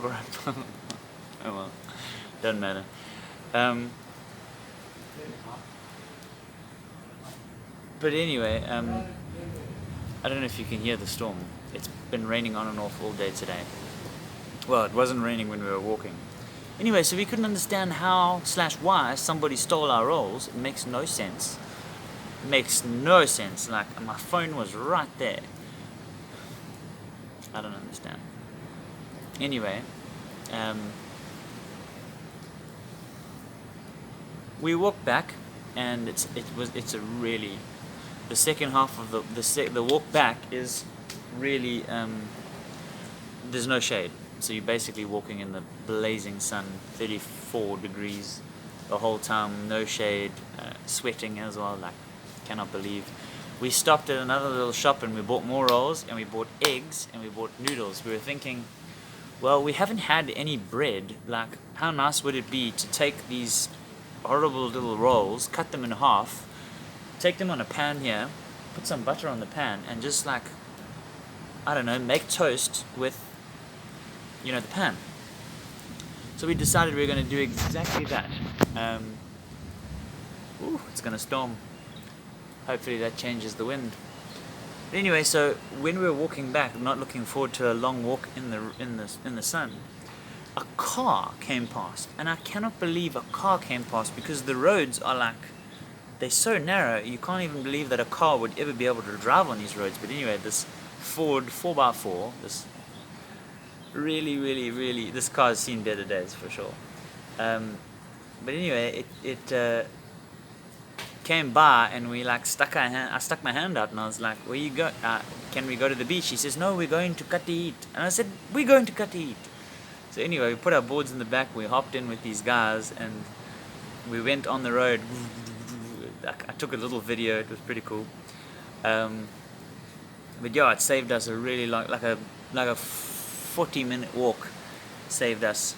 Oh well, doesn't matter. Um, but anyway, I don't know if you can hear the storm. It's been raining on and off all day today. Well, it wasn't raining when we were walking. Anyway, so we couldn't understand how slash why somebody stole our rolls. It makes no sense. It makes no sense. Like, my phone was right there. I don't understand. Anyway, um, we walked back, and it's a really, the second half of the walk back is really, there's no shade, so you're basically walking in the blazing sun, 34 degrees the whole time, no shade, sweating as well, like, cannot believe. We stopped at another little shop and we bought more rolls and we bought eggs and we bought noodles. We were thinking, well, we haven't had any bread. Like, how nice would it be to take these horrible little rolls, cut them in half, take them on a pan here, put some butter on the pan, and just, like, I don't know, make toast with, the pan. So we decided we were going to do exactly that. It's going to storm. Hopefully that changes the wind. But anyway, so when we were walking back, not looking forward to a long walk in the sun, a car came past, and I cannot believe a car came past because the roads are like, they're so narrow, you can't even believe that a car would ever be able to drive on these roads. But anyway, this Ford 4x4, this really, this car has seen better days for sure. But anyway, it came by and we like I stuck my hand out and I was like, where you go? Can we go to the beach? He says, no, we're going to Katiit. And I said, we're going to Katiit. So anyway, we put our boards in the back, we hopped in with these guys and we went on the road. I took a little video, it was pretty cool. But yeah, it saved us a really long, like a 40-minute walk saved us.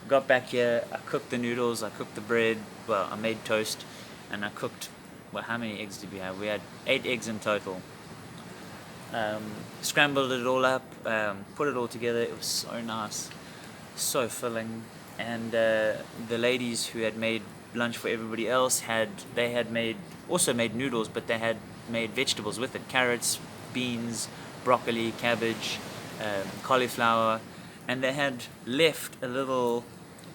Got back here, I cooked the noodles, I cooked the bread, well, I made toast, and I cooked, well, how many eggs did we have? We had 8 eggs in total. Scrambled it all up, put it all together, it was so nice, so filling. And the ladies who had made lunch for everybody else also made noodles, but they had made vegetables with it: carrots, beans, broccoli, cabbage, cauliflower, and they had left a little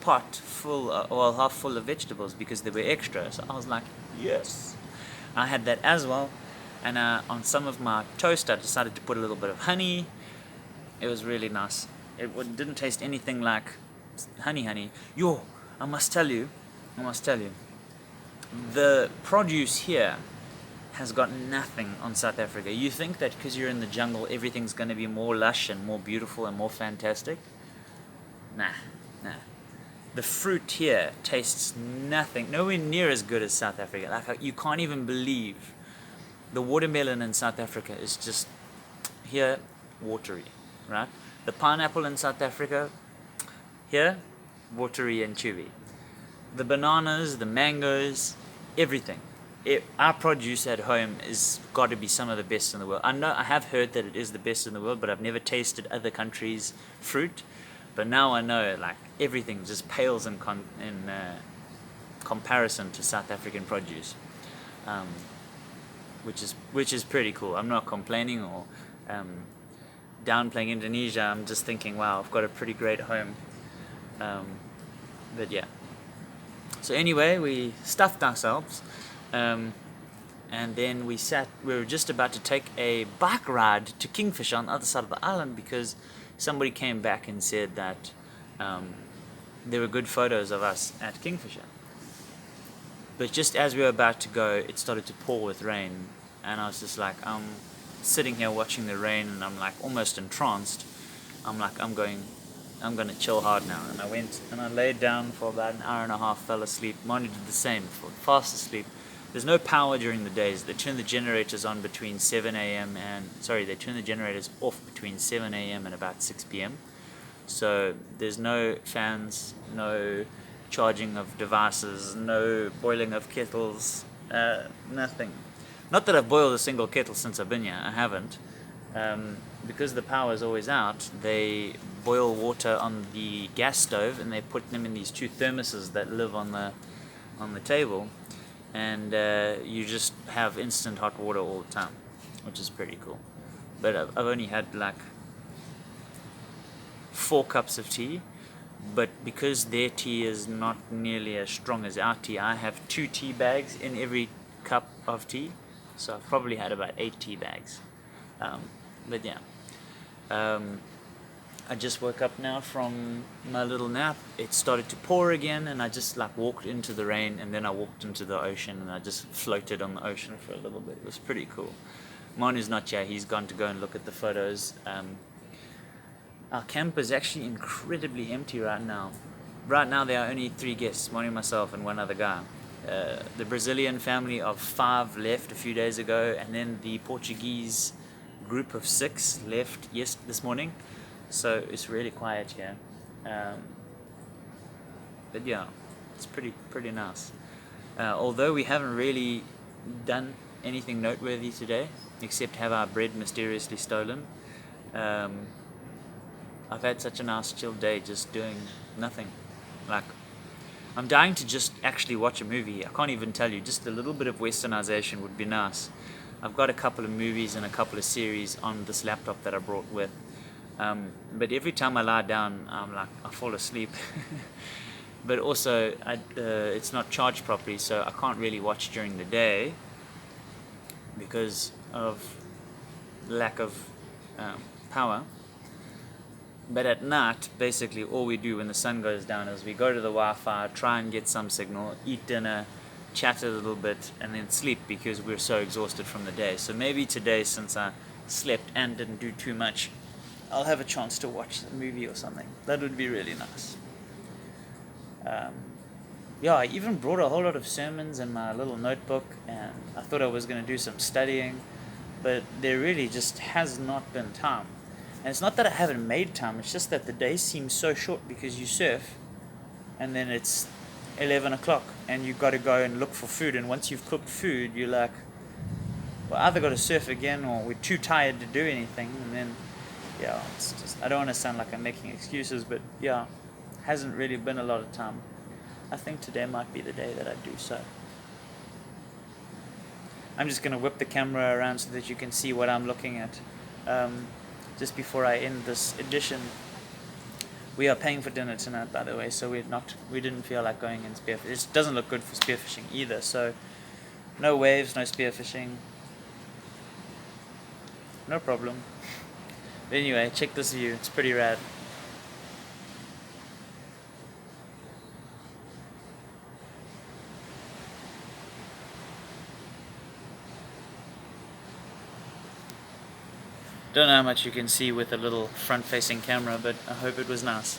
pot full, half full of vegetables because they were extra. So I was like, yes. I had that as well, and on some of my toast I decided to put a little bit of honey. It was really nice. It didn't taste anything like honey. Yo, I must tell you, the produce here has got nothing on South Africa. You think that because you're in the jungle, everything's going to be more lush and more beautiful and more fantastic? Nah. The fruit here tastes nowhere near as good as South Africa. Like, you can't even believe the watermelon in South Africa is just here watery, right? The pineapple in South Africa, here, watery and chewy. The bananas, the mangoes, everything. Our produce at home is got to be some of the best in the world. I have heard that it is the best in the world, but I've never tasted other countries' fruit. But now I know, like, everything just pales in comparison to South African produce, which is pretty cool. I'm not complaining or downplaying Indonesia. I'm just thinking, wow, I've got a pretty great home. But yeah. So anyway, we stuffed ourselves, and then we were just about to take a bike ride to Kingfisher on the other side of the island because somebody came back and said that there were good photos of us at Kingfisher. But just as we were about to go, it started to pour with rain, and I was just like, I'm sitting here watching the rain, and I'm like almost entranced. I'm like, I'm going to chill hard now. And I went and I laid down for about an hour and a half, fell asleep. Moni did the same, fast asleep. There's no power during the days. They turn the generators on between 7 a.m. they turn the generators off between 7 a.m. and about 6 p.m. So there's no fans, no charging of devices, no boiling of kettles, nothing. Not that I've boiled a single kettle since I've been here, I haven't. Because the power is always out, they boil water on the gas stove, and they put them in these two thermoses that live on the table, and you just have instant hot water all the time, which is pretty cool. But I've only had like 4 cups of tea, but because their tea is not nearly as strong as our tea, I have 2 tea bags in every cup of tea, so I've probably had about 8 tea bags. But yeah, I just woke up now from my little nap. It started to pour again, and I just like walked into the rain, and then I walked into the ocean, and I just floated on the ocean for a little bit. It was pretty cool. Manu's not here. He's gone to go and look at the photos. Our camp is actually incredibly empty right now. Right now there are only 3 guests, Manu, myself, and one other guy. The Brazilian family of 5 left a few days ago, and then the Portuguese group of 6 left this morning. So it's really quiet here. But yeah, it's pretty nice. Although we haven't really done anything noteworthy today, except have our bread mysteriously stolen. I've had such a nice chill day just doing nothing. Like, I'm dying to just actually watch a movie. I can't even tell you, just a little bit of westernization would be nice. I've got a couple of movies and a couple of series on this laptop that I brought with. But every time I lie down, I fall asleep. But also, it's not charged properly, so I can't really watch during the day because of lack of power. But at night, basically all we do when the sun goes down is we go to the Wi-Fi, try and get some signal, eat dinner, chat a little bit, and then sleep because we're so exhausted from the day. So maybe today, since I slept and didn't do too much, I'll have a chance to watch a movie or something. That would be really nice. Yeah, I even brought a whole lot of sermons in my little notebook, and I thought I was going to do some studying, but there really just has not been time. And it's not that I haven't made time, it's just that the day seems so short because you surf, and then it's 11 o'clock, and you've got to go and look for food, and once you've cooked food, you're like, well, either got to surf again, or we're too tired to do anything, and then, yeah, it's just, I don't want to sound like I'm making excuses, but yeah, hasn't really been a lot of time. I think today might be the day that I do so. I'm just going to whip the camera around so that you can see what I'm looking at. Just before I end this edition, we are paying for dinner tonight, by the way, so we didn't feel like going in spearfishing. It doesn't look good for spearfishing either, so no waves, no spearfishing, no problem. But anyway, check this view, it's pretty rad. Don't know how much you can see with a little front-facing camera, but I hope it was nice.